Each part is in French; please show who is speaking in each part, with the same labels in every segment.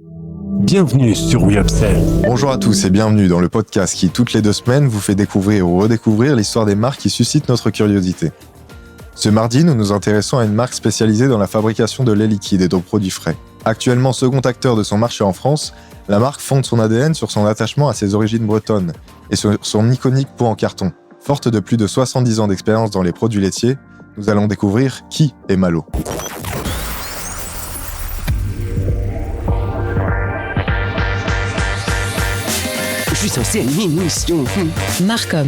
Speaker 1: Bienvenue sur WeUpsell.
Speaker 2: Bonjour à tous et bienvenue dans le podcast qui, toutes les 2 semaines, vous fait découvrir ou redécouvrir l'histoire des marques qui suscitent notre curiosité. Ce mardi, nous nous intéressons à une marque spécialisée dans la fabrication de lait liquide et de produits frais. Actuellement second acteur de son marché en France, la marque fonde son ADN sur son attachement à ses origines bretonnes et sur son iconique pot en carton. Forte de plus de 70 ans d'expérience dans les produits laitiers, nous allons découvrir qui est Malo.
Speaker 1: Je suis censé animer une émission.
Speaker 3: Marcom,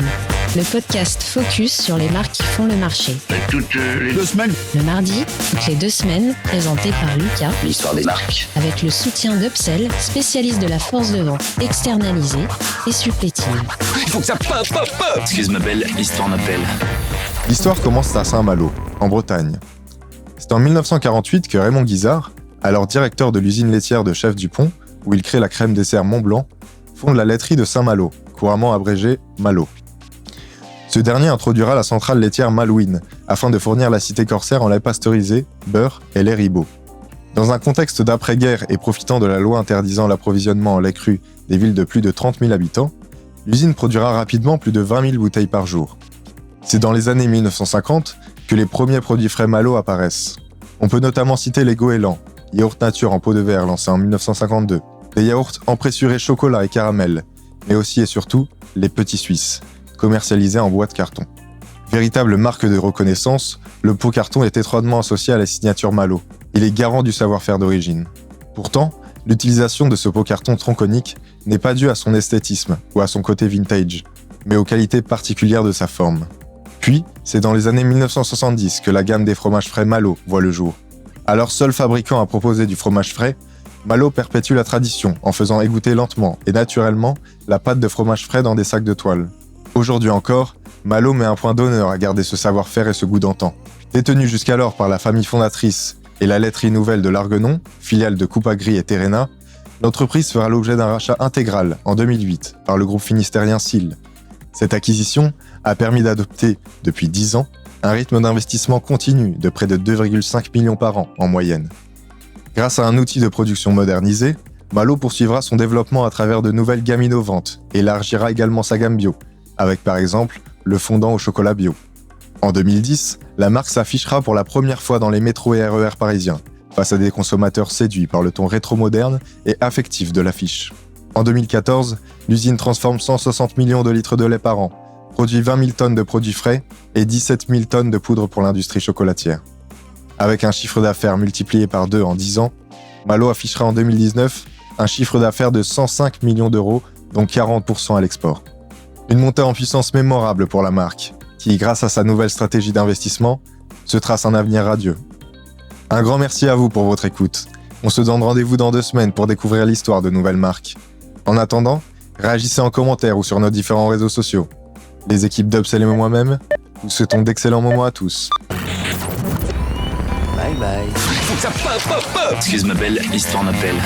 Speaker 3: le podcast focus sur les marques qui font le marché.
Speaker 4: Toutes les 2 semaines.
Speaker 3: Le mardi, toutes les 2 semaines, présenté par Lucas,
Speaker 4: L'histoire des marques.
Speaker 3: avec le soutien d'Upsell, spécialiste de la force de vente externalisée et supplétive.
Speaker 1: Il faut que ça pop.
Speaker 4: Excuse ma belle, l'histoire m'appelle.
Speaker 2: L'histoire commence à Saint-Malo, en Bretagne. C'est en 1948 que Raymond Guizard, alors directeur de l'usine laitière de Chef Dupont, où il crée la crème dessert Mont-Blanc, fonde la laiterie de Saint-Malo, couramment abrégée Malo. Ce dernier introduira la centrale laitière Malouine, afin de fournir la cité corsaire en lait pasteurisé, beurre et lait ribot. Dans un contexte d'après-guerre et profitant de la loi interdisant l'approvisionnement en lait cru des villes de plus de 30 000 habitants, l'usine produira rapidement plus de 20 000 bouteilles par jour. C'est dans les années 1950 que les premiers produits frais Malo apparaissent. On peut notamment citer les goélands, yaourt nature en pot de verre lancé en 1952, les yaourts empressurés chocolat et caramel, mais aussi et surtout les petits Suisses, commercialisés en boîte carton. Véritable marque de reconnaissance, le pot carton est étroitement associé à la signature Malo. Il est garant du savoir-faire d'origine. Pourtant, l'utilisation de ce pot carton tronconique n'est pas due à son esthétisme ou à son côté vintage, mais aux qualités particulières de sa forme. Puis, c'est dans les années 1970 que la gamme des fromages frais Malo voit le jour. Alors seul fabricant à proposer du fromage frais, Malo perpétue la tradition en faisant égoutter lentement et naturellement la pâte de fromage frais dans des sacs de toile. Aujourd'hui encore, Malo met un point d'honneur à garder ce savoir-faire et ce goût d'antan. Détenue jusqu'alors par la famille fondatrice et la laiterie nouvelle de l'Arguenon, filiale de Coupagri et Terrena, l'entreprise fera l'objet d'un rachat intégral en 2008 par le groupe finistérien SIL. Cette acquisition a permis d'adopter, depuis 10 ans, un rythme d'investissement continu de près de 2,5 millions par an en moyenne. Grâce à un outil de production modernisé, Malo poursuivra son développement à travers de nouvelles gammes innovantes et élargira également sa gamme bio, avec par exemple le fondant au chocolat bio. En 2010, la marque s'affichera pour la première fois dans les métros et RER parisiens, face à des consommateurs séduits par le ton rétro-moderne et affectif de l'affiche. En 2014, l'usine transforme 160 millions de litres de lait par an, produit 20 000 tonnes de produits frais et 17 000 tonnes de poudre pour l'industrie chocolatière. Avec un chiffre d'affaires multiplié par 2 en 10 ans, Malo affichera en 2019 un chiffre d'affaires de 105 millions d'euros, dont 40% à l'export. Une montée en puissance mémorable pour la marque, qui, grâce à sa nouvelle stratégie d'investissement, se trace un avenir radieux. Un grand merci à vous pour votre écoute. On se donne rendez-vous dans 2 semaines pour découvrir l'histoire de nouvelles marques. En attendant, réagissez en commentaire ou sur nos différents réseaux sociaux. Les équipes d'Upsell et moi-même, vous souhaitons d'excellents moments à tous.
Speaker 4: Bye bye.
Speaker 1: Il faut que ça pop.
Speaker 4: Excuse ma belle, l'histoire m'appelle.